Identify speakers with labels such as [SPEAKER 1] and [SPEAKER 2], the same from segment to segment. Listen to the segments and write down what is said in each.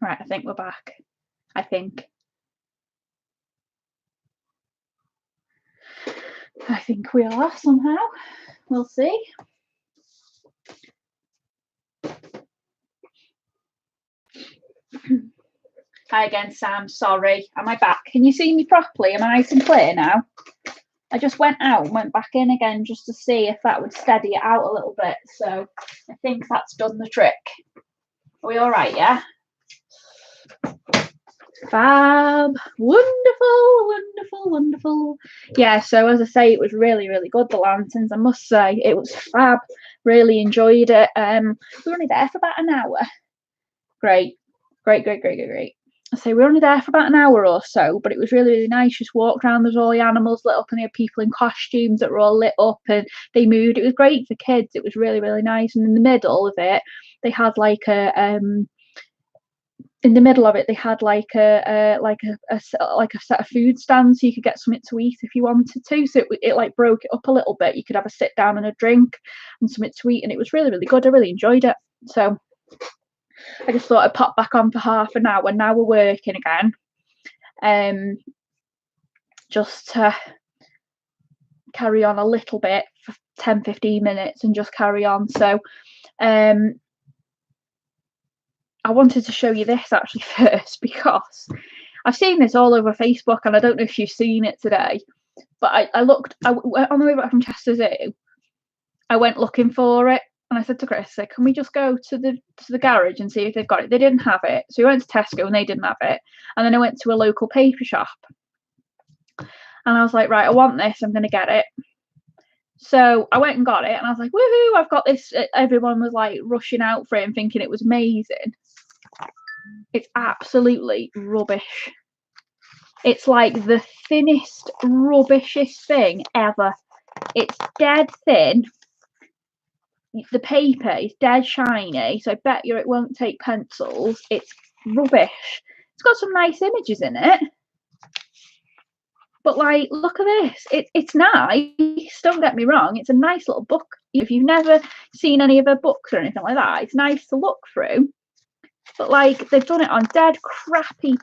[SPEAKER 1] Right, I think we're back. I think we are somehow. We'll see. Hi again, Sam. Sorry. Am I back? Can you see me properly? Am I nice and clear now? I just went out and went back in again just to see if that would steady it out a little bit. So I think that's done the trick. Are we all right, yeah? Fab. Wonderful, wonderful, wonderful. Yeah, so as I say, it was really, really good, the lanterns. I must say, it was fab. Really enjoyed it. We were only there for about an hour. Great. I say we were only there for about an hour or so, but it was really, really nice. Just walked around, there's all the animals lit up, and they had people in costumes that were all lit up and they moved. It was great for kids. It was really, really nice. And in the middle of it, they had like a in the middle of it, they had like a set of food stands, so you could get something to eat if you wanted to. So it like broke it up a little bit. You could have a sit down and a drink and something to eat, and it was really, really good. I really enjoyed it. So I just thought I'd pop back on for half an hour. Now we're working again. Just to carry on a little bit for 10-15 minutes and just carry on. So I wanted to show you this actually first, because I've seen this all over Facebook and I don't know if you've seen it today, but I looked on the way back from Chester Zoo. I went looking for it and I said to Chris, can we just go to the garage and see if they've got it? They didn't have it. So we went to Tesco and they didn't have it. And then I went to a local paper shop and I was like, right, I want this. I'm going to get it. So I went and got it and I was like, woohoo, I've got this. Everyone was like rushing out for it and thinking it was amazing. It's absolutely rubbish. It's like the thinnest, rubbishest thing ever. It's dead thin. The paper is dead shiny, so I bet you it won't take pencils. It's rubbish. It's got some nice images in it. But like, look at this. It's nice. Don't get me wrong. It's a nice little book. If you've never seen any of her books or anything like that, it's nice to look through. But like, they've done it on dead crappy.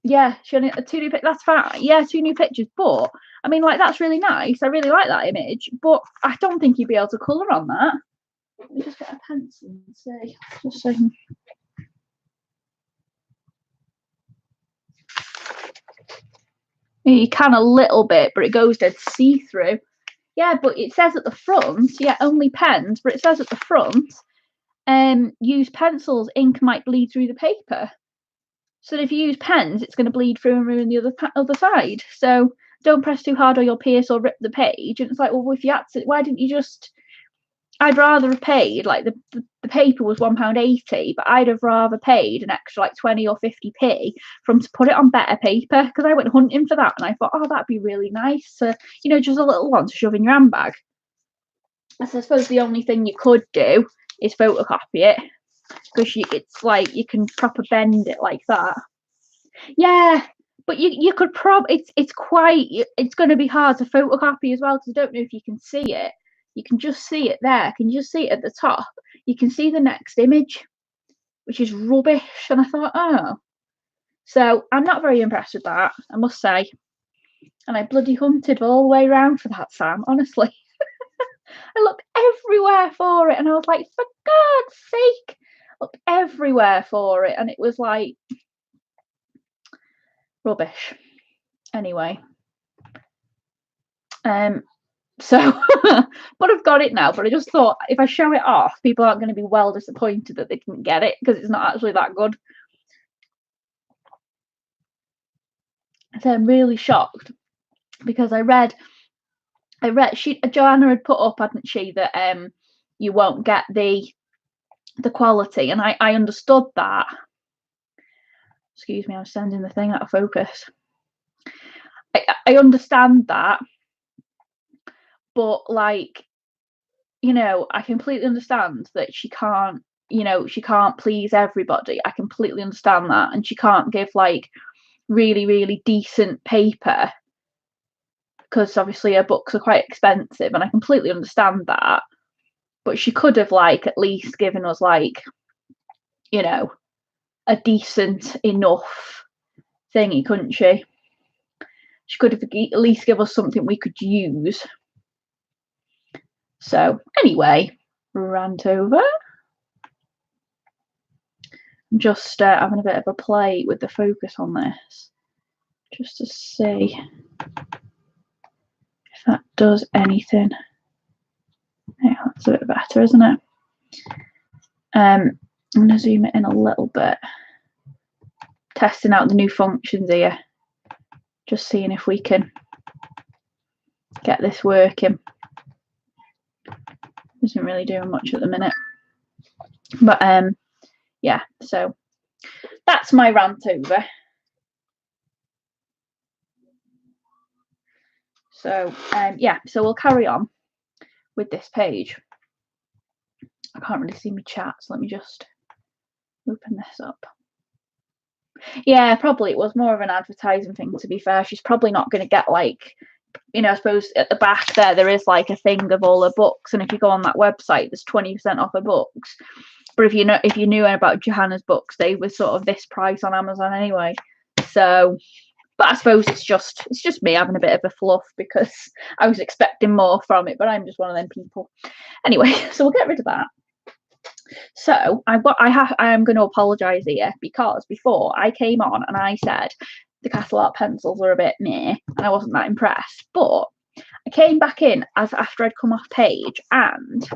[SPEAKER 1] Yeah, she only two new. That's fine. Yeah, 2 new pictures. But I mean, like, that's really nice. I really like that image. But I don't think you'd be able to colour on that. Let me just get a pencil and see. Just so. You can a little bit, but it goes dead see-through. Yeah, but it says at the front, yeah, only pens, but it says at the front, use pencils, ink might bleed through the paper. So if you use pens, it's going to bleed through and ruin the other side. So don't press too hard or you'll pierce or rip the page. And it's like, well, if you had to, why didn't you just... I'd rather have paid, like, the paper was £1.80, but I'd have rather paid an extra like 20 or 50p from to put it on better paper, because I went hunting for that and I thought, oh, that'd be really nice to, just a little one to shove in your handbag. I suppose the only thing you could do is photocopy it, because it's like you can proper bend it like that. Yeah, but you could it's going to be hard to photocopy as well, because I don't know if you can see it. You can just see it there. Can you just see it at the top? You can see the next image, which is rubbish. And I thought, oh. So I'm not very impressed with that, I must say. And I bloody hunted all the way around for that, Sam, honestly. I looked everywhere for it and I was like, for God's sake, looked everywhere for it. And it was like rubbish. Anyway. So, but I've got it now. But I just thought if I show it off, people aren't going to be well disappointed that they didn't get it, because it's not actually that good. So I'm really shocked, because I read Joanna had put up, hadn't she, that you won't get the quality, and I understood that. Excuse me, I'm sending the thing out of focus. I understand that. But like, I completely understand that she can't please everybody. I completely understand that. And she can't give like really, really decent paper, because obviously her books are quite expensive, and I completely understand that. But she could have like at least given us like, a decent enough thingy, couldn't she? She could have at least give us something we could use. So anyway, rant over. I'm just having a bit of a play with the focus on this, just to see if that does anything. Yeah, that's a bit better, isn't it? I'm going to zoom it in a little bit, testing out the new functions here, just seeing if we can get this working. Isn't really doing much at the minute, but yeah, so that's my rant over. So yeah, so we'll carry on with this page. I can't really see my chat, so let me just open this up. Yeah, probably it was more of an advertising thing, to be fair. She's probably not going to get, like, you know, I suppose at the back there is like a thing of all her books, and if you go on that website there's 20% off her books. But if you knew about Johanna's books, they were sort of this price on Amazon anyway. So, but I suppose it's just me having a bit of a fluff because I was expecting more from it, but I'm just one of them people. Anyway, so we'll get rid of that. So I am going to apologise here, because before I came on and I said the Castle Art pencils were a bit meh and I wasn't that impressed, but I came back in after I'd come off page, and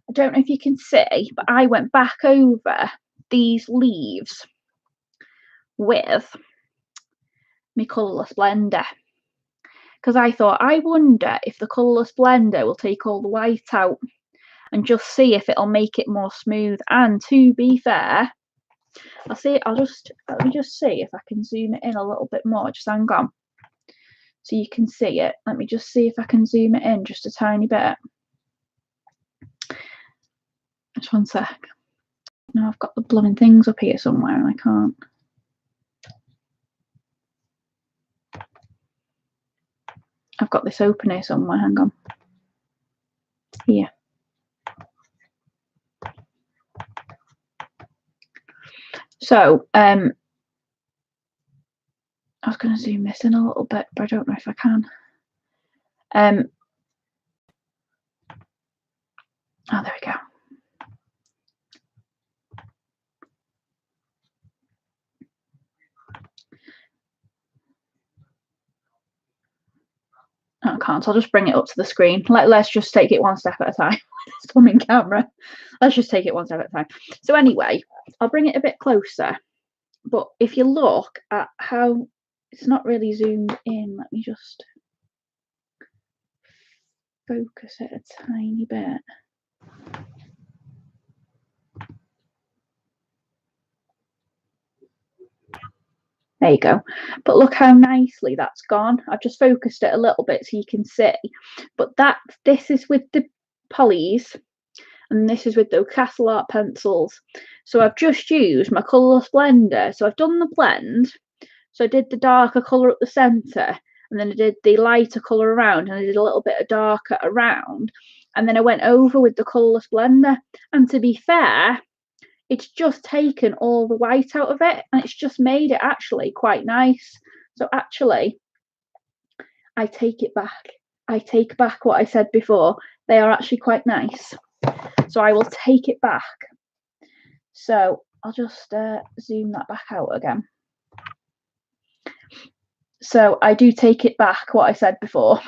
[SPEAKER 1] I don't know if you can see, but I went back over these leaves with my colourless blender, because I thought, I wonder if the colourless blender will take all the white out and just see if it'll make it more smooth. And to be fair, let me just see if I can zoom it in a little bit more. Just hang on, so you can see it. Let me just see if I can zoom it in just a tiny bit. Just one sec. Now I've got the blooming things up here somewhere and I can't. I've got this open here somewhere. Hang on. Here. So I was going to zoom this in a little bit, but I don't know if I can. Oh, there we go. I can't, so I'll just bring it up to the screen. Let's just take it one step at a time. It's coming camera. Let's just take it one step at a time. So anyway, I'll bring it a bit closer. But if you look at how it's not really zoomed in, let me just focus it a tiny bit. There you go. But look how nicely that's gone. I've just focused it a little bit so you can see. But this is with the polys, and this is with the Castle Art pencils. So I've just used my colourless blender. So I've done the blend. So I did the darker colour at the centre, and then I did the lighter colour around, and I did a little bit of darker around. And then I went over with the colourless blender. And to be fair, it's just taken all the white out of it, and it's just made it actually quite nice. So actually, I take it back. I take back what I said before. They are actually quite nice. So I will take it back. So I'll just zoom that back out again. So I do take it back what I said before.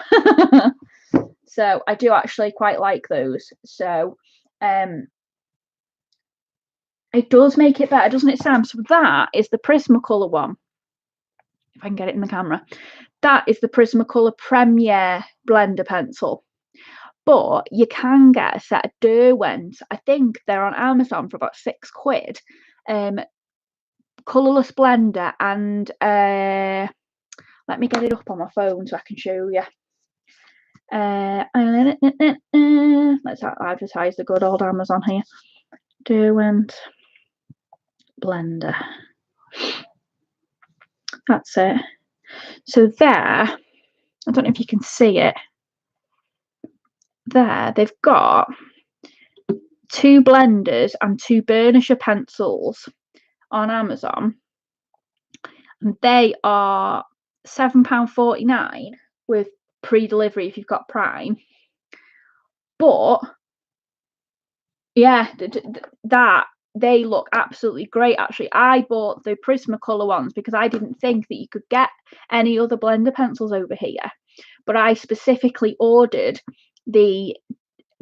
[SPEAKER 1] So I do actually quite like those. So it does make it better, doesn't it, Sam? So that is the Prismacolor one. If I can get it in the camera. That is the Prismacolor Premier blender pencil. But you can get a set of Derwents. I think they're on Amazon for about £6. Colourless blender, and let me get it up on my phone so I can show you. Let's advertise the good old Amazon here. Derwent blender. That's it. So there, I don't know if you can see it. There, they've got 2 blenders and 2 burnisher pencils on Amazon, and they are £7.49 with pre-delivery if you've got Prime. But yeah, that they look absolutely great. Actually, I bought the Prismacolor ones because I didn't think that you could get any other blender pencils over here, but I specifically ordered the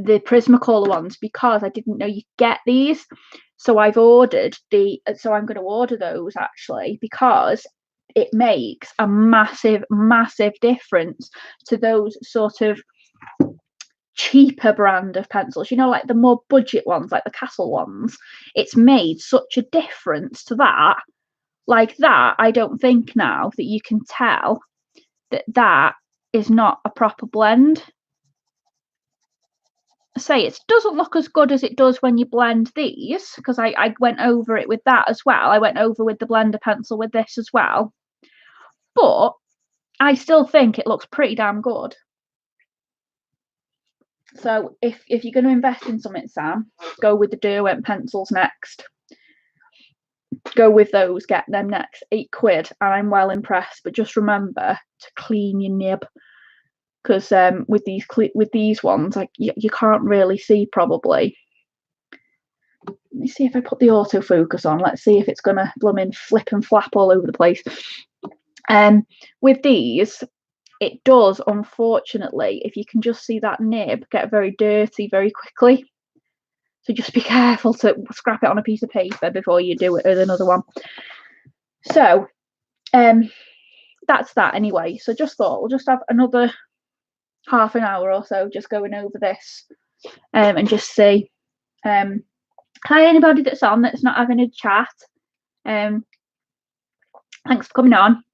[SPEAKER 1] Prismacolor ones because I didn't know you get these. So I've ordered so I'm going to order those actually, because it makes a massive difference to those sort of cheaper brand of pencils, you know, like the more budget ones, like the Castle ones. It's made such a difference to that. Like that, I don't think now that you can tell that is not a proper blend. Say it doesn't look as good as it does when you blend these, because I went over it with that as well. I went over with the blender pencil with this as well, but I still think it looks pretty damn good. So if you're going to invest in something, Sam, go with the Derwent pencils next. Go with those, get them next. £8, and I'm well impressed. But just remember to clean your nib, because with these ones, like you can't really see probably. Let me see if I put the autofocus on. Let's see if it's gonna blooming flip and flap all over the place. With these, it does, unfortunately, if you can just see that nib, get very dirty very quickly. So just be careful to scrap it on a piece of paper before you do it with another one. So that's that anyway. So just thought we'll just have another half an hour or so just going over this and just see. Hi, anybody that's on that's not having a chat. Thanks for coming on.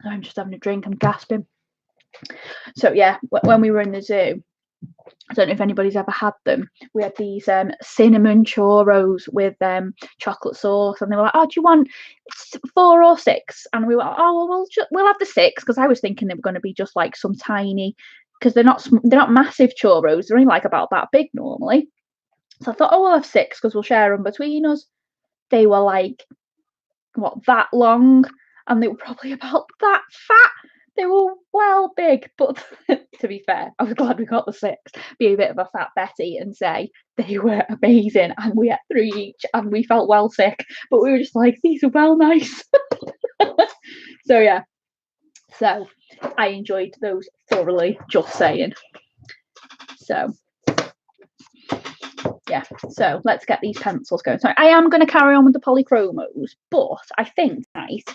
[SPEAKER 1] I'm just having a drink, I'm gasping. So yeah, when we were in the zoo, I don't know if anybody's ever had them. We had these cinnamon churros with chocolate sauce, and they were like, "Oh, do you want 4 or 6?" And we were like, "Oh, well, we'll have the 6," because I was thinking they were going to be just like some tiny, because they're not massive churros. They're only like about that big normally. So I thought, oh, we'll have 6 because we'll share them between us. They were like, what, that long, and they were probably about that fat. They were well big, but to be fair, I was glad we got the 6. Be a bit of a fat Betty and say they were amazing, and we had 3 each, and we felt well sick, but we were just like, these are well nice. So yeah, so I enjoyed those thoroughly, just saying. So yeah, so let's get these pencils going. So I am going to carry on with the polychromos, but I think tonight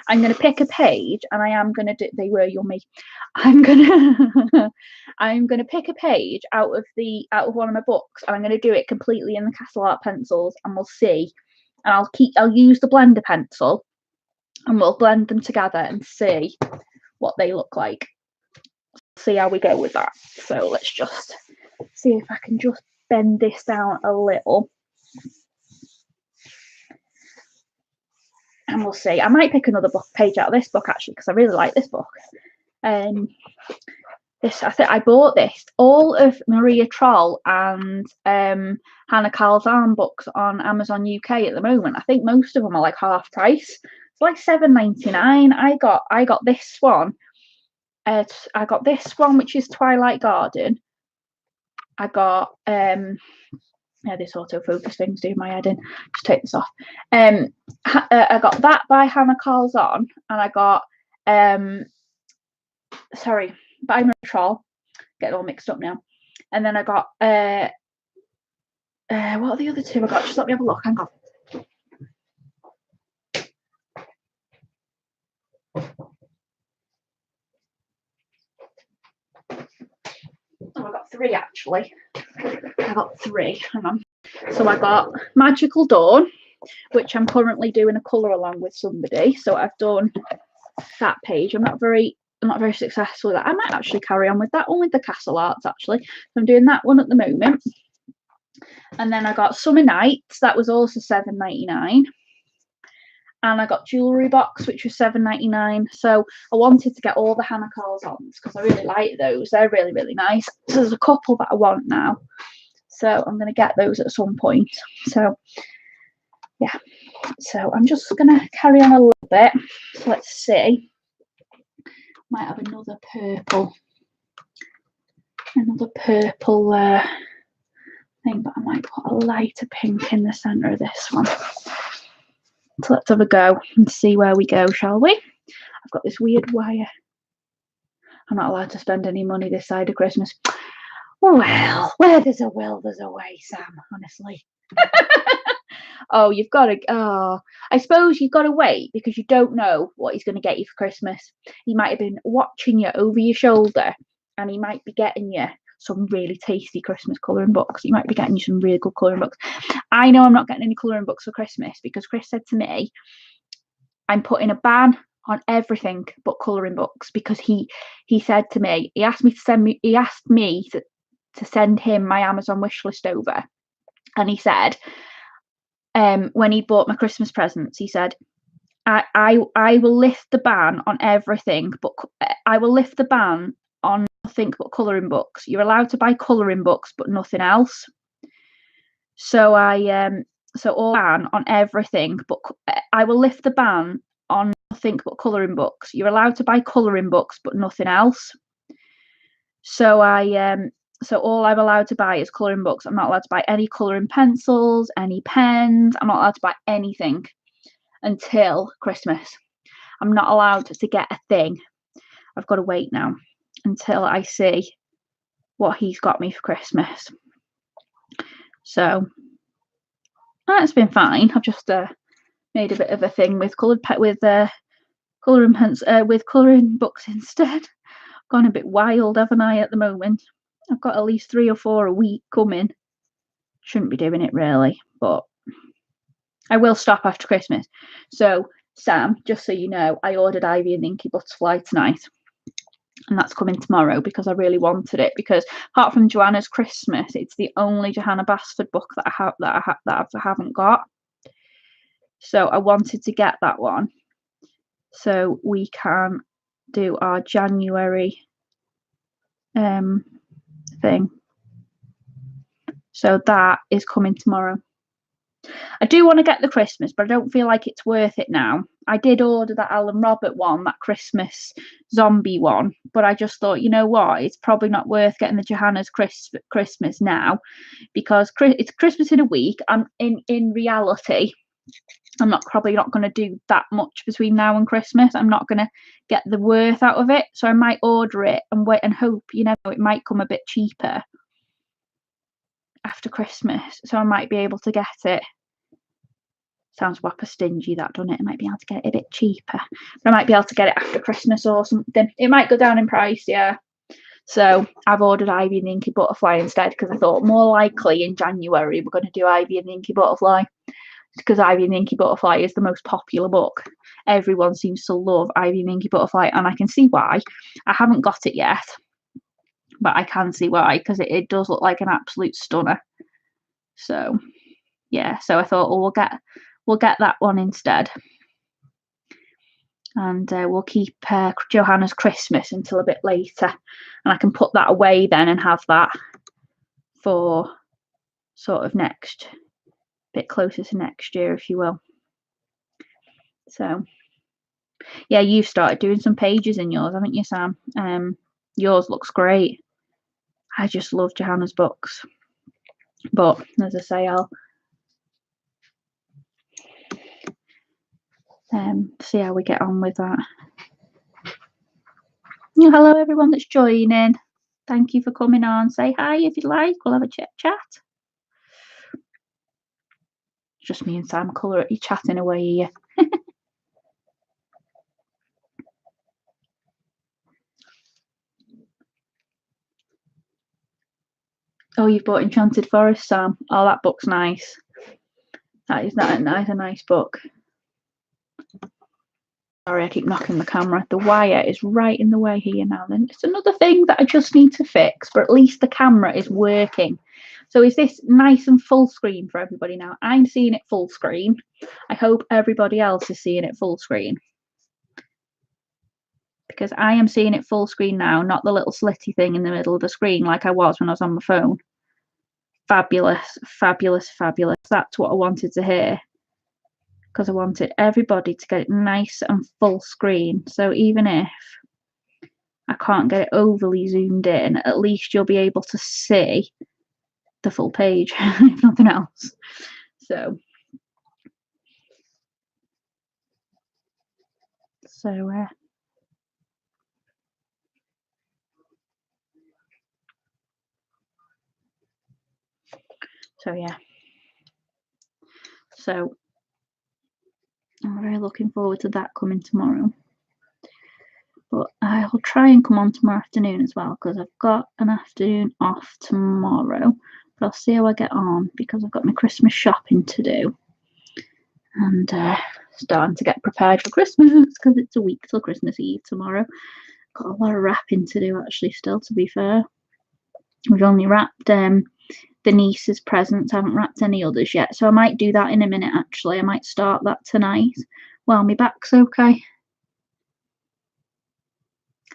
[SPEAKER 1] I'm going to pick a page, and I am going to do, they were yummy. I'm going to pick a page out of one of my books, and I'm going to do it completely in the Castle Art pencils, and we'll see. And I'll use the blender pencil, and we'll blend them together and see what they look like. See how we go with that. So let's just see if I can just bend this down a little, and we'll see. I might pick another page out of this book actually, because I really like this book. This, I think I bought this, all of Maria Troll and Hannah Calzan books on Amazon UK at the moment. I think most of them are like half price. It's like £7.99. I got this one. I got this one, which is Twilight Garden. I got yeah, this autofocus thing's doing my head in. Just take this off. I got that by Hannah Calzan, and I got sorry, by Maria Troll. Getting all mixed up now. And then I got what are the other 2 I got? Just let me have a look. Hang on. Oh, I got 3 actually. I got 3. Hang on. So I got Magical Dawn, which I'm currently doing a colour along with somebody. So I've done that page. I'm not very successful with that. I might actually carry on with that one with the Castle Arts actually. So I'm doing that one at the moment. And then I got Summer Nights. That was also £7.99. and I got jewellery box, which was £7.99. So I wanted to get all the Hannah Calzons because I really like those. They're really, really nice. So there's a couple that I want now. So I'm going to get those at some point. So yeah. So I'm just going to carry on a little bit. So let's see. Might have another purple thing, but I might put a lighter pink in the centre of this one. So let's have a go and see where we go, shall we? I've got this weird wire. I'm not allowed to spend any money this side of Christmas. Well, where there's a will, there's a way, Sam, honestly. Oh, you've got to, I suppose you've got to wait because you don't know what he's going to get you for Christmas. He might have been watching you over your shoulder and he might be getting you some really tasty Christmas colouring books. He might be getting you some really good colouring books. I know I'm not getting any colouring books for Christmas because Chris said to me, I'm putting a ban on everything but colouring books because he said to me, he asked me to send him my Amazon wish list over. And he said, when he bought my Christmas presents, he said, I will lift the ban on everything, but I will lift the ban on nothing but colouring books. You're allowed to buy colouring books, but nothing else. So all ban on everything, but I will lift the ban on nothing but colouring books. You're allowed to buy colouring books, but nothing else. So all I'm allowed to buy is colouring books. I'm not allowed to buy any colouring pencils, any pens. I'm not allowed to buy anything until Christmas. I'm not allowed to get a thing. I've got to wait now until I see what he's got me for Christmas. So that's been fine. I've just made a bit of a thing with colouring books instead. Gone a bit wild, haven't I, at the moment? I've got at least 3 or 4 a week coming. Shouldn't be doing it really, but I will stop after Christmas. So Sam, just so you know, I ordered Ivy and the Inky Butterfly tonight, and that's coming tomorrow because I really wanted it. Because apart from Joanna's Christmas, it's the only Johanna Basford book that I haven't got. So I wanted to get that one so we can do our January thing. So that is coming tomorrow. I do want to get the Christmas, but I don't feel like it's worth it now. I did order that Alan Robert one, that Christmas zombie one, but I just thought, you know what, it's probably not worth getting the Johanna's Christmas now because it's Christmas in a week. And in reality, I'm probably not going to do that much between now and Christmas. I'm not going to get the worth out of it, so I might order it and wait and hope, you know, it might come a bit cheaper after Christmas, so I might be able to get it. Sounds whopper stingy, that, doesn't it? I might be able to get it a bit cheaper, but I might be able to get it after Christmas or something. It might go down in price, yeah. So I've ordered Ivy and the Inky Butterfly instead because I thought more likely in January we're going to do Ivy and the Inky Butterfly because Ivy and the Inky Butterfly is the most popular book. Everyone seems to love Ivy and the Inky Butterfly, and I can see why. I haven't got it yet, but I can see why because it does look like an absolute stunner. So yeah, so I thought, oh, we'll get that one instead, and we'll keep Johanna's Christmas until a bit later, and I can put that away then and have that for sort of bit closer to next year, if you will. So yeah, you've started doing some pages in yours, haven't you, Sam? Yours looks great. I just love Johanna's books, but as I say, I'll see how we get on with that. Hello everyone that's joining. Thank you for coming on. Say hi if you'd like. We'll have a chat. Just me and Sam chatting away here. Oh, you've bought Enchanted Forest, Sam. Oh, that book's nice. That is a nice book. Sorry, I keep knocking the camera. The wire is right in the way here now. Then it's another thing that I just need to fix, but at least the camera is working. So is this nice and full screen for everybody now? I'm seeing it full screen. I hope everybody else is seeing it full screen, because I am seeing it full screen now, not the little slitty thing in the middle of the screen like I was when I was on my phone. Fabulous, fabulous, fabulous. That's what I wanted to hear, because I wanted everybody to get it nice and full screen. So even if I can't get it overly zoomed in, at least you'll be able to see the full page, if nothing else. So yeah. So I'm very looking forward to that coming tomorrow. But I'll try and come on tomorrow afternoon as well, because I've got an afternoon off tomorrow. But I'll see how I get on, because I've got my Christmas shopping to do. And starting to get prepared for Christmas, because it's a week till Christmas Eve tomorrow. Got a lot of wrapping to do actually still, to be fair. We've only wrapped the niece's presents. I haven't wrapped any others yet. So I might do that in a minute actually. I might start that tonight while my back's okay.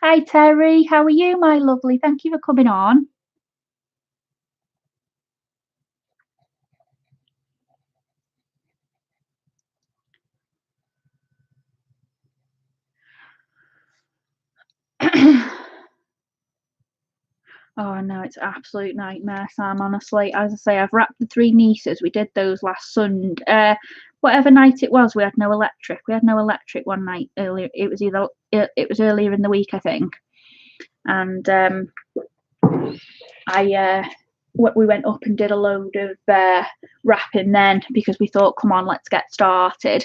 [SPEAKER 1] Hi Terry, how are you, my lovely? Thank you for coming on. Oh no, it's an absolute nightmare, Sam, honestly. As I say, I've wrapped the 3 nieces. We did those last Sunday. Whatever night it was, we had no electric. We had no electric one night earlier. It was earlier in the week, I think. And we went up and did a load of wrapping then, because we thought, come on, let's get started.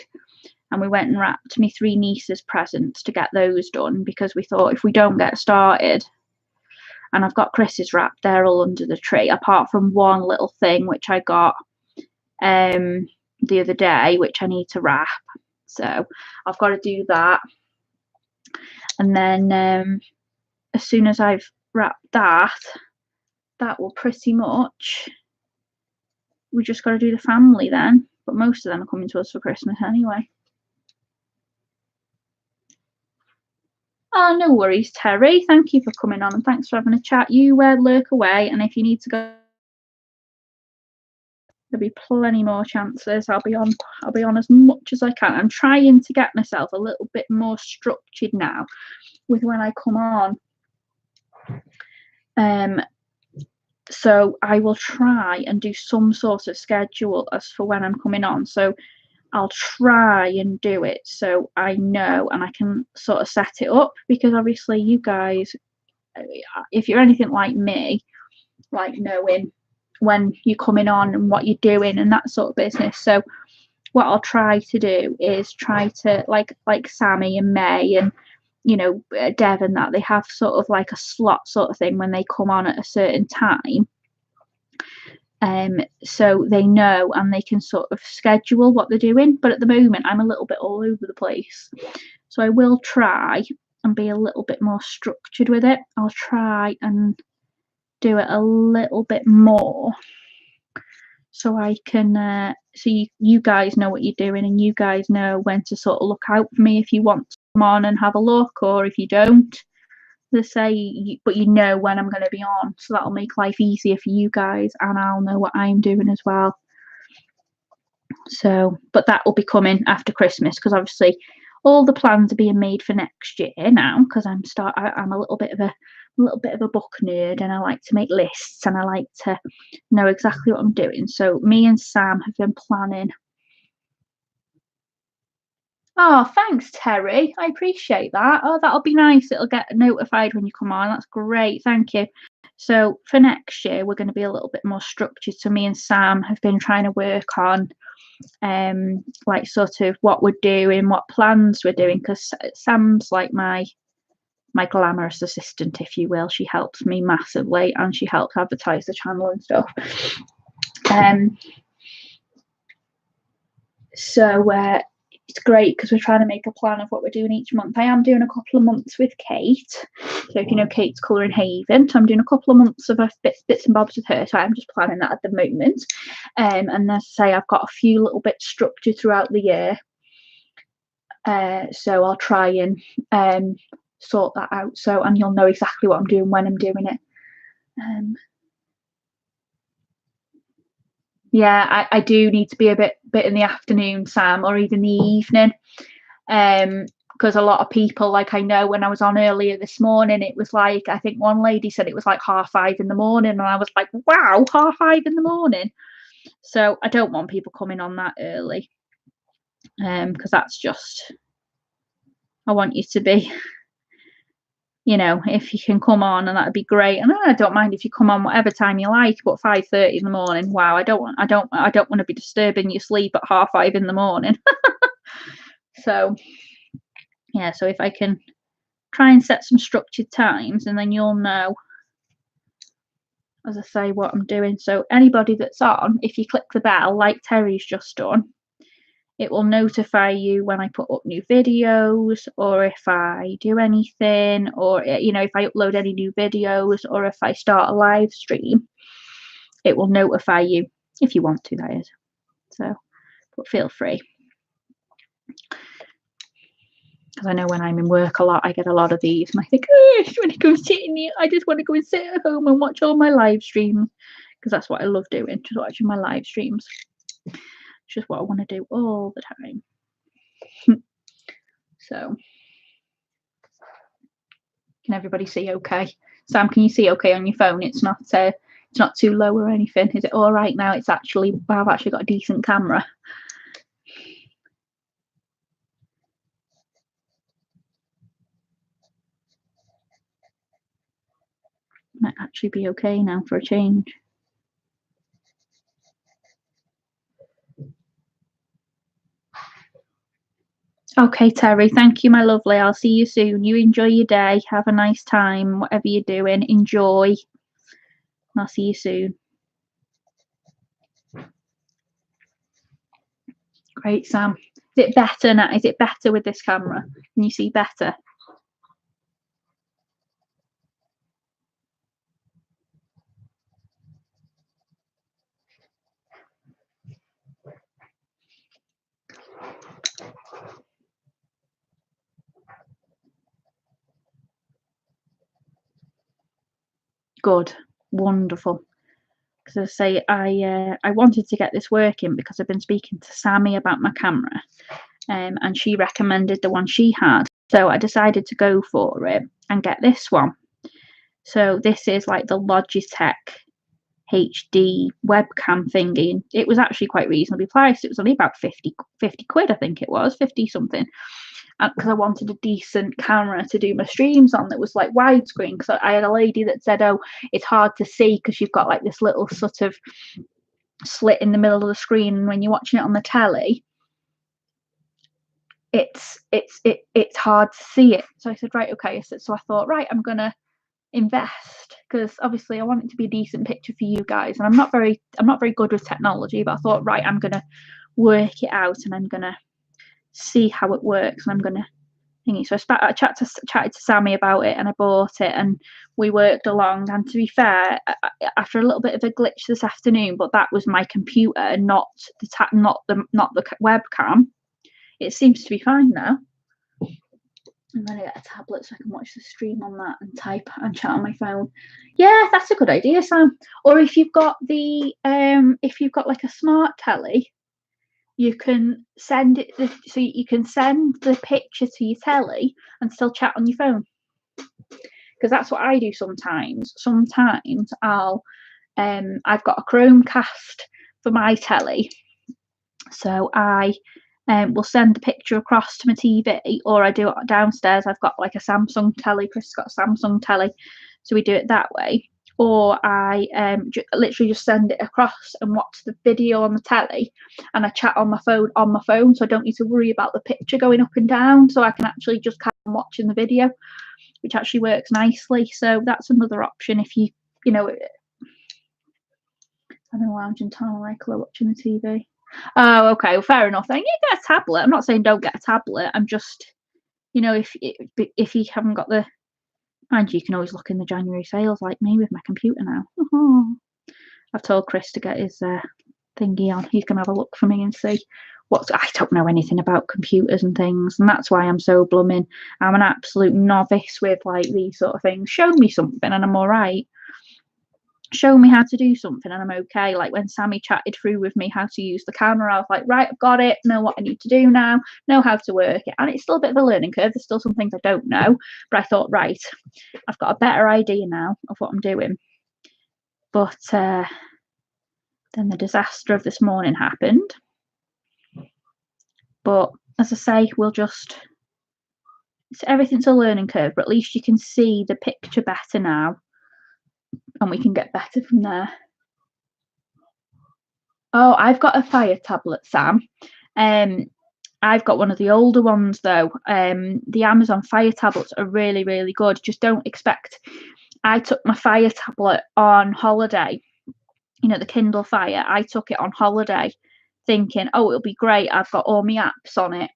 [SPEAKER 1] And we went and wrapped me 3 nieces' presents to get those done, because we thought if we don't get started, and I've got Chris's wrap, they're all under the tree, apart from one little thing which I got the other day, which I need to wrap. So I've got to do that. And then as soon as I've wrapped that will pretty much, we just got to do the family then. But most of them are coming to us for Christmas anyway. Oh, no worries, Terry. Thank you for coming on, and thanks for having a chat. You lurk away, and if you need to go, there'll be plenty more chances. I'll be on as much as I can. I'm trying to get myself a little bit more structured now with when I come on. So I will try and do some sort of schedule as for when I'm coming on. So I'll try and do it so I know and I can sort of set it up, because obviously you guys, if you're anything like me, like knowing when you're coming on and what you're doing and that sort of business. So what I'll try to do is try to like Sammy and May and Dev and that, they have sort of like a slot sort of thing when they come on at a certain time. So they know and they can sort of schedule what they're doing. But at the moment, I'm a little bit all over the place. So I will try and be a little bit more structured with it. I'll try and do it a little bit more, so I can, so you guys know what you're doing, and you guys know when to sort of look out for me if you want to come on and have a look, or if you don't. Let's say, but you know when I'm going to be on, so that'll make life easier for you guys, and I'll know what I'm doing as well. So, but that will be coming after Christmas, because obviously all the plans are being made for next year now, because I'm a little bit of a book nerd, and I like to make lists and I like to know exactly what I'm doing. So me and Sam have been planning. Oh, thanks, Terry. I appreciate that. Oh, that'll be nice. It'll get notified when you come on. That's great. Thank you. So for next year, we're going to be a little bit more structured. So me and Sam have been trying to work on like sort of what we're doing, what plans we're doing, because Sam's like my glamorous assistant, if you will. She helps me massively, and she helps advertise the channel and stuff. So it's great because we're trying to make a plan of what we're doing each month. I am doing a couple of months with Kate. So if you know Kate's Colouring Haven, so I'm doing a couple of months of bits and bobs with her. So I'm just planning that at the moment. And as I say, I've got a few little bits structured throughout the year. So I'll try and sort that out. So, and you'll know exactly what I'm doing when I'm doing it. Yeah, I do need to be a bit in the afternoon, Sam, or even the evening. Because a lot of people, like I know when I was on earlier this morning, it was like, I think one lady said it was like 5:30 in the morning, and I was like, wow, 5:30 in the morning. So I don't want people coming on that early. Because that's just, I want you to be, you know, if you can come on, and that'd be great. And I don't mind if you come on whatever time you like, but 5:30 in the morning, wow, I don't want to be disturbing your sleep at 5:30 in the morning. So yeah, so if I can try and set some structured times, and then you'll know, as I say, what I'm doing. So anybody that's on, if you click the bell like Terry's just done, it will notify you when I put up new videos, or if I do anything, or, you know, if I upload any new videos, or if I start a live stream, it will notify you, if you want to, that is. So, but feel free. Because I know when I'm in work a lot, I get a lot of these, and I think, oh, I just want to go sit in here. I just want to go and sit at home and watch all my live streams, because that's what I love doing, just watching my live streams. It's just what I want to do all the time. So, can everybody see okay? Sam, can you see okay on your phone? It's not too low or anything. Is it all right now? I've actually got a decent camera. Might actually be okay now for a change. Okay, Terry, thank you, my lovely. I'll see you soon. You enjoy your day. Have a nice time, whatever you're doing. Enjoy. And I'll see you soon. Great, Sam. Is it better now? Is it better with this camera? Can you see better? Good. Wonderful. Because I say I wanted to get this working because I've been speaking to Sammy about my camera, and she recommended the one she had. So I decided to go for it and get this one. So this is like the Logitech HD webcam thingy. And it was actually quite reasonably priced. It was only about 50 quid, I think it was, 50 something. Because I wanted a decent camera to do my streams on that was like widescreen. Because I had a lady that said, oh, it's hard to see because you've got like this little sort of slit in the middle of the screen, and when you're watching it on the telly, it's hard to see it. So I said, right, okay. So I thought, right, I'm gonna invest, because obviously I want it to be a decent picture for you guys, and I'm not very good with technology, but I thought, right, I'm gonna work it out, and I'm gonna see how it works, and I'm gonna thingy. So I chatted to Sammy about it, and I bought it, and we worked along. And to be fair, after a little bit of a glitch this afternoon, but that was my computer, not the webcam. It seems to be fine now. I'm gonna get a tablet so I can watch the stream on that and type and chat on my phone. Yeah, that's a good idea, Sam. Or if you've got like a smart telly, you can send it so you can send the picture to your telly and still chat on your phone. Because that's what I do sometimes. Sometimes I've got a Chromecast for my telly, so I will send the picture across to my TV, or I do it downstairs. I've got like a Samsung telly. Chris has got a Samsung telly, so we do it that way. Or I literally just send it across and watch the video on the telly, and I chat on my phone, so I don't need to worry about the picture going up and down. So I can actually just carry on watching the video, which actually works nicely. So that's another option if you know. I'm in a lounge in town. I like watching the TV. Oh, okay. Well, fair enough then. Yeah, get a tablet. I'm not saying don't get a tablet. I'm just, if you haven't got the, mind you can always look in the January sales like me with my computer now. I've told Chris to get his thingy on. He's gonna have a look for me and see what's. I don't know anything about computers and things, and that's why I'm so blooming. I'm an absolute novice with like these sort of things. Show me something and I'm all right. Show me how to do something and I'm okay. Like when Sammy chatted through with me how to use the camera, I was like, right, I've got it, know what I need to do now, know how to work it. And it's still a bit of a learning curve. There's still some things I don't know, but I thought, right, I've got a better idea now of what I'm doing. But then the disaster of this morning happened. But as I say, everything's a learning curve, but at least you can see the picture better now and we can get better from there. Oh, I've got a Fire tablet, Sam. I've got one of the older ones though. The Amazon Fire tablets are really, really good. Just don't expect. I took my Fire tablet on holiday. The Kindle Fire. I took it on holiday, thinking, oh, it'll be great. I've got all my apps on it,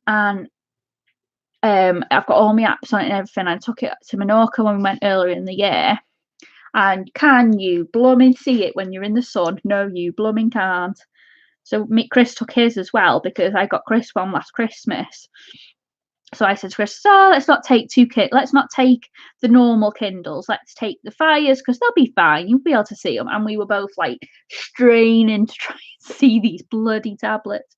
[SPEAKER 1] and I've got all my apps on it and everything. I took it to Menorca when we went earlier in the year. And can you blooming see it when you're in the sun? No, you blooming can't. So Chris took his as well because I got Chris one last Christmas. So I said to Chris, let's not take let's not take the normal Kindles. Let's take the Fires because they'll be fine. You'll be able to see them. And we were both like straining to try and see these bloody tablets.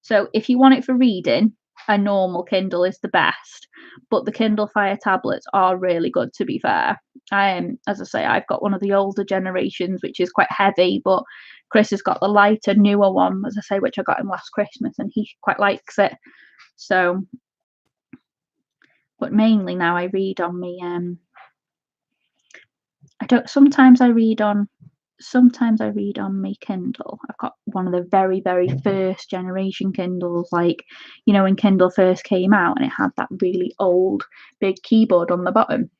[SPEAKER 1] So if you want it for reading, a normal Kindle is the best. But the Kindle Fire tablets are really good, to be fair. As I say, I've got one of the older generations, which is quite heavy, but Chris has got the lighter, newer one, as I say, which I got him last Christmas, and he quite likes it. So, but mainly now I read on me. Sometimes I read on my Kindle. I've got one of the very, very first generation Kindles, like, when Kindle first came out and it had that really old big keyboard on the bottom.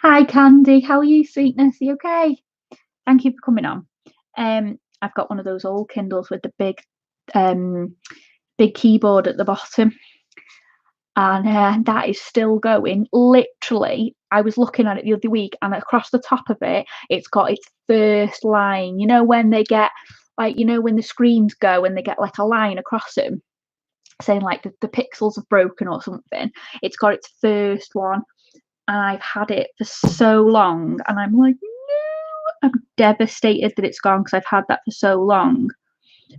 [SPEAKER 1] Hi, Candy. How are you, sweetness? Are you okay? Thank you for coming on. I've got one of those old Kindles with the big keyboard at the bottom. And that is still going. Literally, I was looking at it the other week, and across the top of it, it's got its first line. When they get, like, when the screens go and they get like a line across them, saying like the pixels have broken or something. It's got its first one, and I've had it for so long, and I'm like, no, I'm devastated that it's gone because I've had that for so long.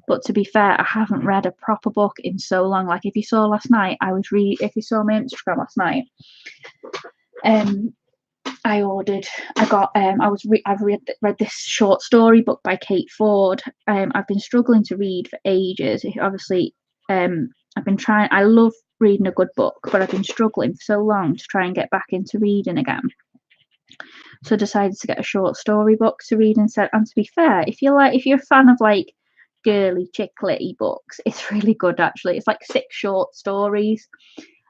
[SPEAKER 1] But to be fair, I haven't read a proper book in so long. Like if you saw last night, if you saw my Instagram last night, I've read this short story book by Kate Ford. I've been struggling to read for ages. Obviously, I've been trying. I love reading a good book, but I've been struggling for so long to try and get back into reading again. So I decided to get a short story book to read instead. And to be fair, if you're a fan of like girly chick litty books, it's really good actually. It's like 6 short stories.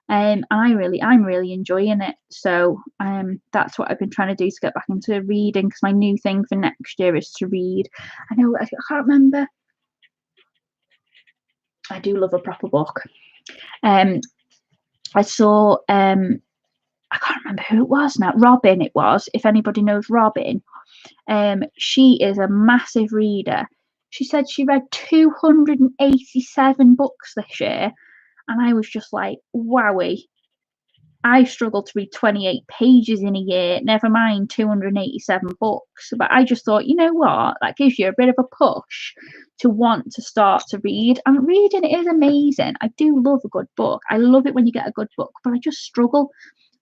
[SPEAKER 1] And I'm really enjoying it. So that's what I've been trying to do to get back into reading, because my new thing for next year is to read. I can't remember. I do love a proper book. I saw I can't remember who it was now. Robin, it was. If anybody knows Robin, she is a massive reader. She said she read 287 books this year, and I was just like, wowie. I struggled to read 28 pages in a year, never mind 287 books. But I just thought, you know what? That gives you a bit of a push to want to start to read. And reading is amazing. I do love a good book. I love it when you get a good book, but I just struggle.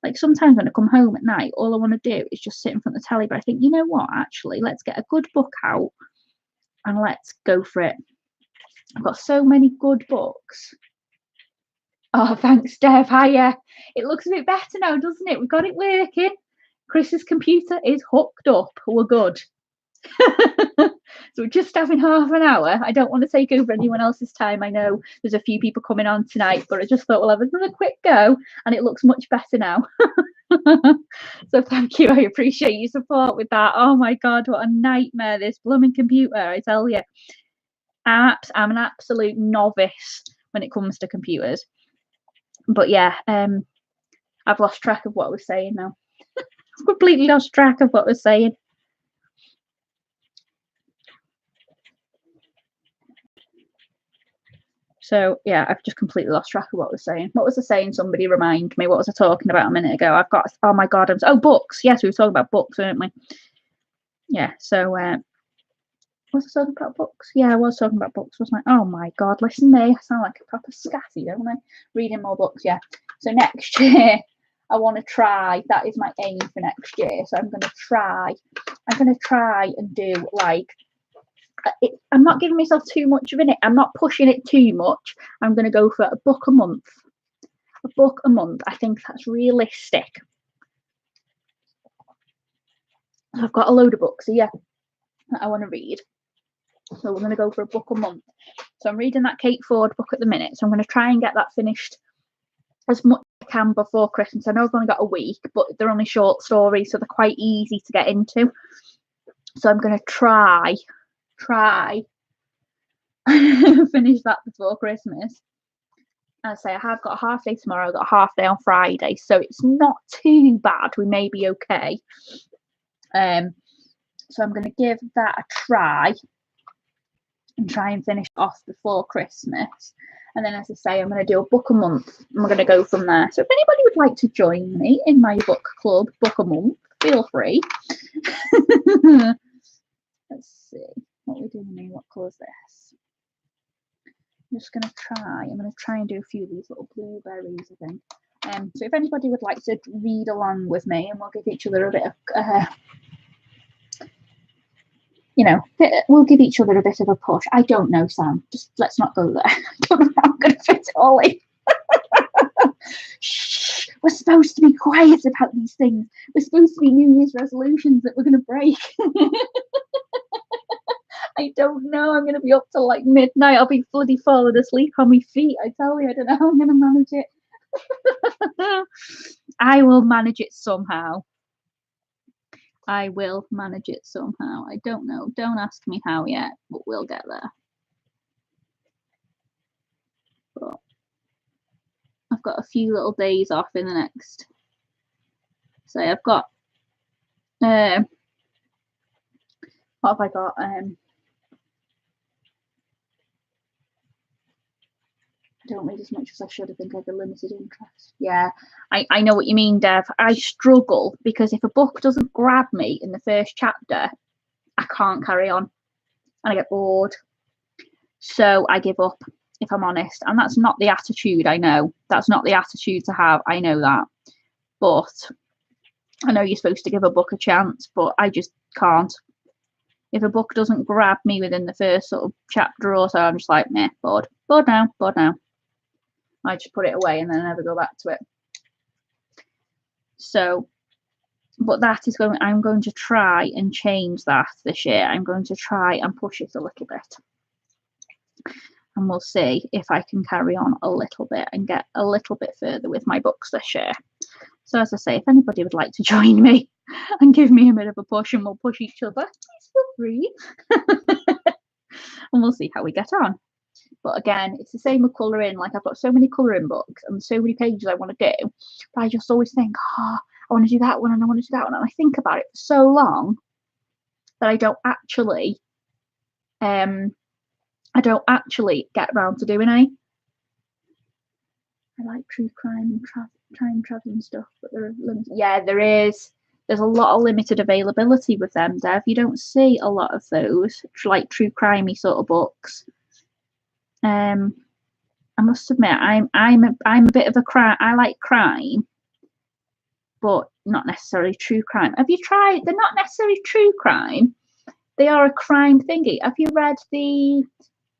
[SPEAKER 1] Like sometimes when I come home at night, all I want to do is just sit in front of the telly. But I think, you know what? Actually, let's get a good book out and let's go for it. I've got so many good books. Oh, thanks, Dev. Hiya. It looks a bit better now, doesn't it? We've got it working. Chris's computer is hooked up. We're good. So we're just having half an hour. I don't want to take over anyone else's time. I know there's a few people coming on tonight, but I just thought we'll have another quick go, and it looks much better now. So thank you. I appreciate your support with that. Oh my God, what a nightmare, this blooming computer, I tell you. I'm an absolute novice when it comes to computers. But yeah, I've lost track of what I was saying now. I've completely lost track of what I was saying. So yeah, I've just completely lost track of what I was saying. What was I saying? Somebody remind me. What was I talking about a minute ago? I've got, oh my God, books. Yes, we were talking about books, weren't we? Yeah, so was I talking about books? Yeah, I was talking about books, wasn't I? Oh my God, listen to me. I sound like a proper scatty, don't I? Reading more books, yeah. So next year, I want to try, that is my aim for next year. So I'm going to try and do like, I'm not giving myself too much of it. I'm not pushing it too much. I'm going to go for a book a month. A book a month. I think that's realistic. I've got a load of books here that I want to read. So we're going to go for a book a month. So I'm reading that Kate Ford book at the minute. So I'm going to try and get that finished as much as I can before Christmas. I know I've only got a week, but they're only short stories, so they're quite easy to get into. So I'm going to try finish that before Christmas. As I say, I have got a half day tomorrow, I've got a half day on Friday, so it's not too bad. We may be okay. So I'm going to give that a try and try and finish off before Christmas. And then, as I say, I'm going to do a book a month and we're going to go from there. So if anybody would like to join me in my book club, book a month, feel free. Let's see what we're doing here. What colour is this? I'm just going to try. I'm going to try and do a few of these little blueberries, I think. So if anybody would like to read along with me, and we'll give each other a bit of, we'll give each other a bit of a push. I don't know, Sam. Just let's not go there. I don't know how I'm going to fit it all in. Shh, we're supposed to be quiet about these things. We're supposed to be New Year's resolutions that we're going to break. I don't know. I'm going to be up till like midnight. I'll be bloody falling asleep on my feet. I tell you, I don't know how I'm going to manage it. I will manage it somehow. I will manage it somehow. I don't know. Don't ask me how yet, but we'll get there. But I've got a few little days off in the next. So I've got. What have I got? I don't read as much as I should. I think I have a limited interest. Yeah, I know what you mean, Dev. I struggle because if a book doesn't grab me in the first chapter, I can't carry on and I get bored. So I give up, if I'm honest. And that's not the attitude, I know. That's not the attitude to have. I know that. But I know you're supposed to give a book a chance, but I just can't. If a book doesn't grab me within the first sort of chapter or so, I'm just like, meh, bored. Bored now. I just put it away and then I never go back to it. So, but that is going, I'm going to try and change that this year. I'm going to try and push it a little bit. And we'll see if I can carry on a little bit and get a little bit further with my books this year. So as I say, if anybody would like to join me and give me a bit of a push and we'll push each other, please feel free. And we'll see how we get on. But again, it's the same with colouring. Like I've got so many colouring books and so many pages I want to do, but I just always think, I want to do that one and I want to do that one, and I think about it for so long that I don't actually get around to doing any. I like true crime and time travel and stuff, but there are limits. Yeah, there is. There's a lot of limited availability with them, Dev. You don't see a lot of those like true crimey sort of books. I must admit, I'm a bit of a crime. I like crime, but not necessarily true crime. Have you tried? They're not necessarily true crime. They are a crime thingy. Have you read the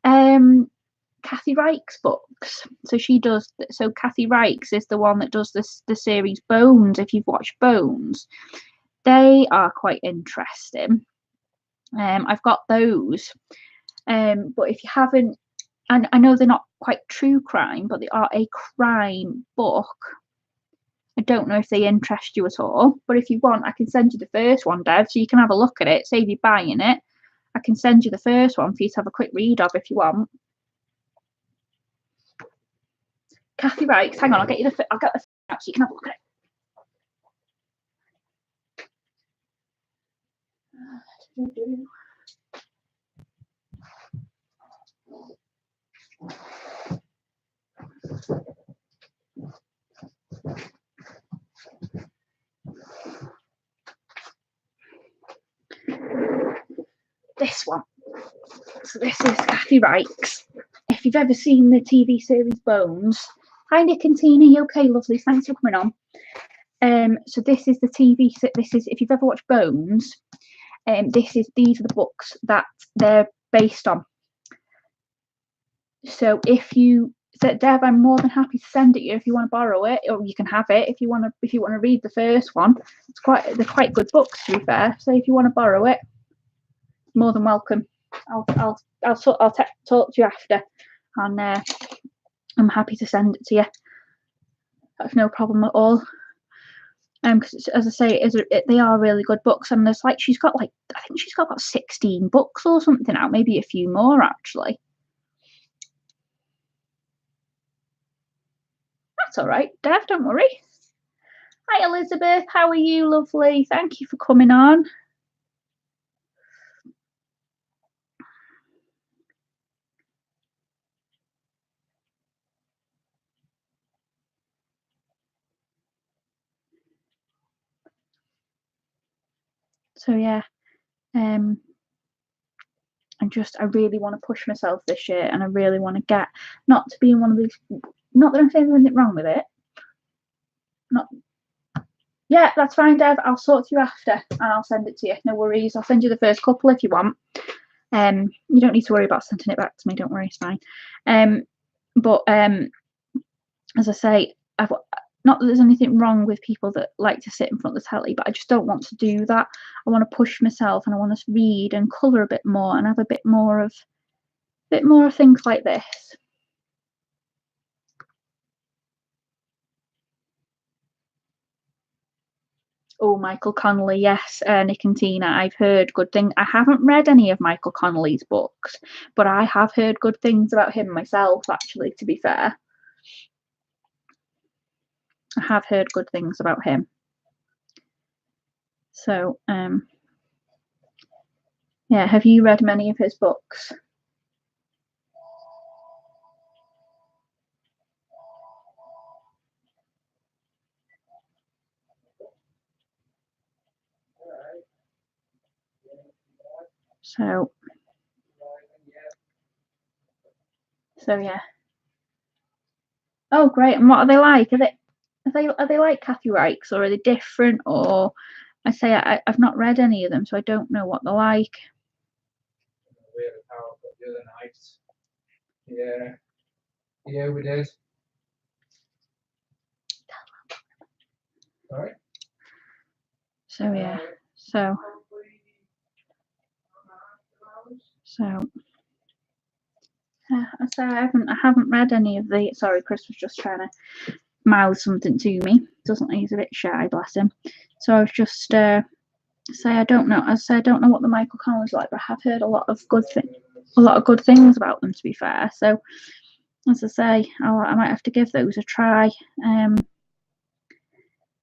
[SPEAKER 1] Kathy Reichs books? So she does. So Kathy Reichs is the one that does the series Bones. If you've watched Bones, they are quite interesting. I've got those. But if you haven't. And I know they're not quite true crime, but they are a crime book. I don't know if they interest you at all, but if you want, I can send you the first one, Dev, so you can have a look at it, save you buying it. I can send you the first one for you to have a quick read of if you want. Kathy Wright, hang on, I'll get the so you can have a look at it. This one. So this is Kathy Wright's. If you've ever seen the TV series Bones. Hi Nick and Tina, you okay, lovely? Thanks for coming on. So this is the TV. This is, if you've ever watched Bones, these are the books that they're based on. So if you said, Dev, I'm more than happy to send it you if you want to borrow it, or you can have it if you want to read the first one. They're quite good books, to be fair. So if you want to borrow it, more than welcome. I'll talk to you after, and I'm happy to send it to you. That's no problem at all. Because as I say, they are really good books, and there's like I think she's got about 16 books or something out, maybe a few more actually. That's all right, Dev, don't worry. Hi Elizabeth, how are you, lovely? Thank you for coming on. So yeah, I really want to push myself this year, and I really want to get not to be in one of these. Not that I'm saying there's anything wrong with it. Yeah, that's fine, Dev. I'll sort you after, and I'll send it to you. No worries. I'll send you the first couple if you want. You don't need to worry about sending it back to me. Don't worry, it's fine. But as I say, not that there's anything wrong with people that like to sit in front of the telly, but I just don't want to do that. I want to push myself, and I want to read and colour a bit more, and have a bit more of things like this. Oh, Michael Connolly, yes, Nick and Tina. I've heard good things. I haven't read any of Michael Connolly's books, but I have heard good things about him myself, actually, to be fair. I have heard good things about him. So, yeah, have you read many of his books? So yeah. Oh, great! And what are they like? Are they like Kathy Wright's, or are they different? Or I've not read any of them, so I don't know what they're like.
[SPEAKER 2] We had a power cut the other night. Yeah, we did. Sorry.
[SPEAKER 1] So yeah, so I haven't read any of the. Sorry, Chris was just trying to mouth something to me. Doesn't he? He's a bit shy, bless him. So I was just I don't know. I don't know what the Michael Collins like, but I have heard a lot of good things about them. To be fair, so as I say, I might have to give those a try.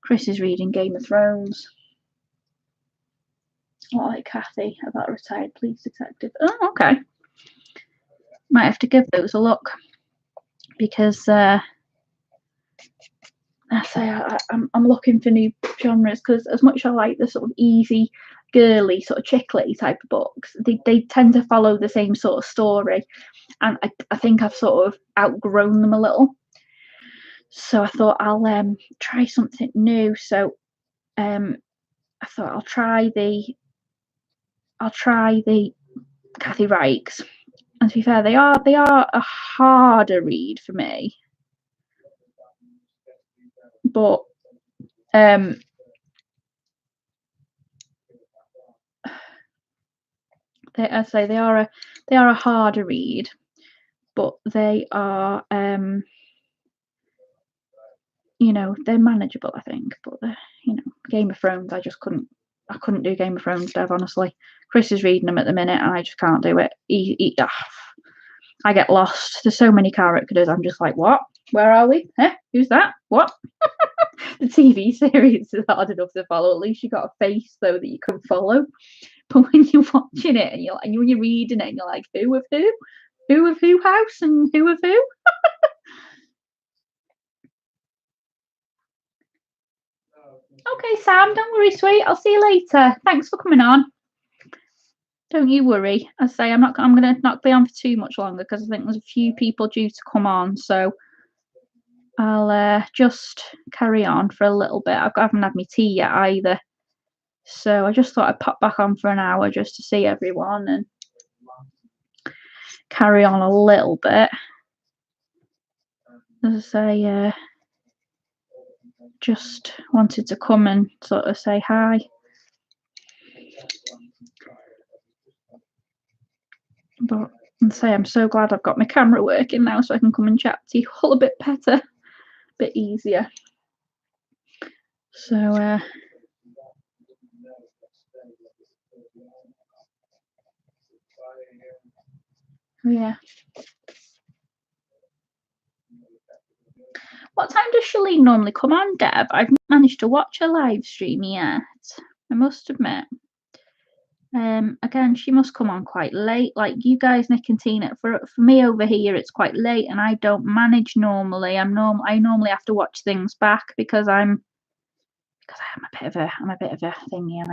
[SPEAKER 1] Chris is reading Game of Thrones. Not like Kathy about a retired police detective. Oh, okay. Might have to give those a look, because I say I'm looking for new genres, because as much as I like the sort of easy, girly, sort of chickly type of books, they tend to follow the same sort of story, and I think I've sort of outgrown them a little. So I thought I'll try something new. So I thought I'll try the Kathy Wright's. And to be fair, they are a harder read for me. But they are a harder read, but they are they're manageable, I think. But Game of Thrones, I couldn't do Game of Thrones, Dev, honestly. Chris is reading them at the minute, and I just can't do it. I get lost. There's so many characters. I'm just like, what? Where are we? Who's that? What? The TV series is hard enough to follow. At least you got a face though that you can follow. But when you're watching it and when you're reading it, and you're like, who of who? Who of who house and who of who? Okay, Sam, don't worry, sweet. I'll see you later. Thanks for coming on. Don't you worry. I say I'm gonna not be on for too much longer because I think there's a few people due to come on, so I'll just carry on for a little bit. I haven't had my tea yet either, so I just thought I'd pop back on for an hour just to see everyone and carry on a little bit. As I say, just wanted to come and sort of say hi. But and say I'm so glad I've got my camera working now, so I can come and chat to you all a bit better, a bit easier. So yeah. What time does Shalene normally come on, Deb? I've not managed to watch her live stream yet, I must admit. Again, she must come on quite late, like you guys, Nick and Tina. For me over here, it's quite late, and I don't manage normally. I normally have to watch things back because I'm a bit of a thingy, and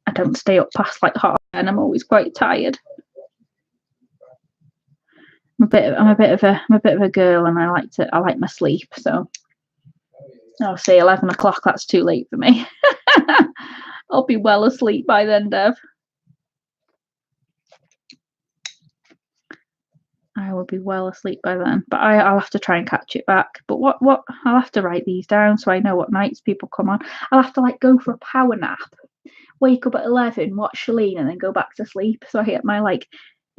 [SPEAKER 1] I don't stay up past like half, and I'm always quite tired. I'm a bit of a girl, and I like my sleep. So I'll say 11 o'clock. That's too late for me. I'll be well asleep by then, Dev. I will be well asleep by then, but I'll have to try and catch it back. But what I'll have to write these down so I know what nights people come on. I'll have to like go for a power nap, wake up at 11, watch Shalene, and then go back to sleep. So I get my like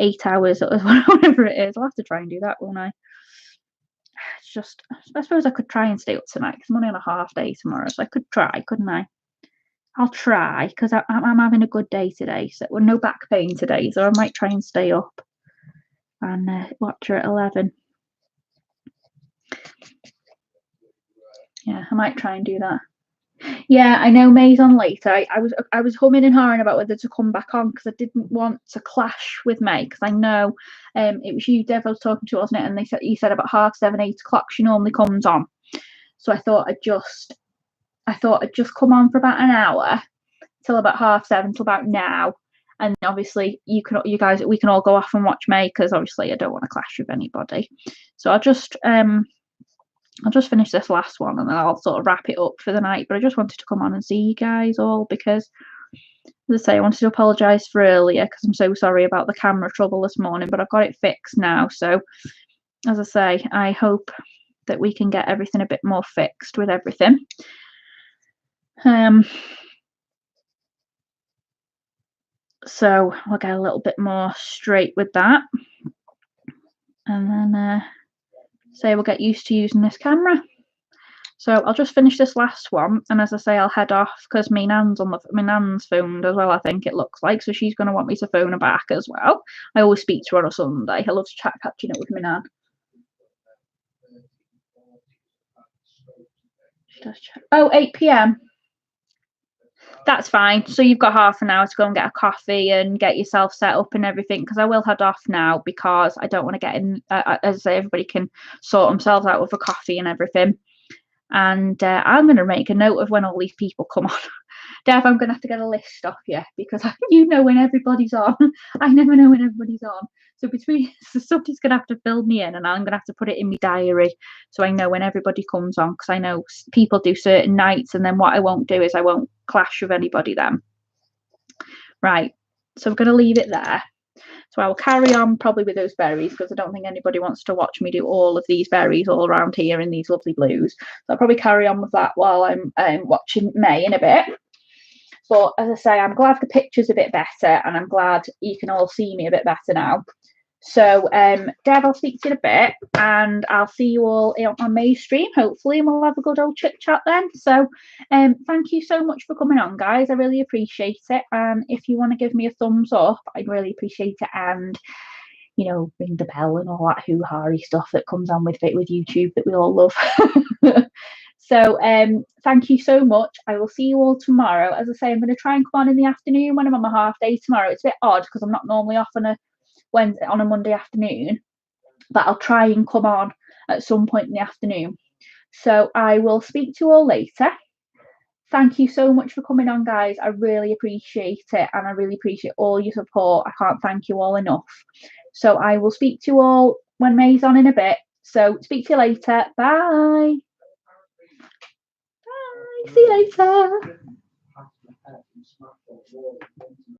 [SPEAKER 1] 8 hours or whatever it is. I'll have to try and do that, won't I? It's just, I suppose I could try and stay up tonight because I'm only on a half day tomorrow, so I could try, couldn't I? I'll try because I'm having a good day today, so we're no back pain today, so I might try and stay up and watch her at 11. Yeah, I might try and do that. Yeah, I know May's on later. I was humming and hawing about whether to come back on because I didn't want to clash with May because I know it was you, Dev, I was talking to, wasn't it? And you said about 7:30, 8 o'clock she normally comes on. So I thought I'd just come on for about an hour till about 7:30 till about now. And obviously you guys, we can all go off and watch May because obviously I don't want to clash with anybody. So I'll just finish this last one and then I'll sort of wrap it up for the night. But I just wanted to come on and see you guys all because, as I say, I wanted to apologise for earlier because I'm so sorry about the camera trouble this morning, but I've got it fixed now. So, as I say, I hope that we can get everything a bit more fixed with everything. So we'll get a little bit more straight with that. And then say we'll get used to using this camera. So I'll just finish this last one, and as I say, I'll head off because my nan's phoned as well, I think it looks like, so she's going to want me to phone her back as well. I always speak to her on a Sunday. I love to chat catching up with my nan. Oh, 8 p.m. That's fine. So you've got half an hour to go and get a coffee and get yourself set up and everything, because I will head off now because I don't want to get in, as I say, everybody can sort themselves out with a coffee and everything. And I'm going to make a note of when all these people come on. Dev, I'm going to have to get a list off you because you know when everybody's on. I never know when everybody's on. So somebody's going to have to fill me in, and I'm going to have to put it in my diary so I know when everybody comes on, because I know people do certain nights, and then what I won't do is I won't clash with anybody then. Right, so we're going to leave it there. So I will carry on probably with those berries because I don't think anybody wants to watch me do all of these berries all around here in these lovely blues. So I'll probably carry on with that while I'm watching May in a bit. But as I say, I'm glad the picture's a bit better, and I'm glad you can all see me a bit better now. So, Dev, I'll speak to you in a bit, and I'll see you all on May's stream, hopefully, and we'll have a good old chit chat then. So, thank you so much for coming on, guys. I really appreciate it. And if you want to give me a thumbs up, I'd really appreciate it. And ring the bell and all that hoo-ha-y stuff that comes on with it with YouTube that we all love. So, thank you so much. I will see you all tomorrow. As I say, I'm going to try and come on in the afternoon when I'm on my half day tomorrow. It's a bit odd because I'm not normally off on a Monday afternoon, but I'll try and come on at some point in the afternoon. So I will speak to you all later. Thank you so much for coming on, guys. I really appreciate it, and I really appreciate all your support. I can't thank you all enough. So I will speak to you all when May's on in a bit. So speak to you later. Bye. Bye. See you later.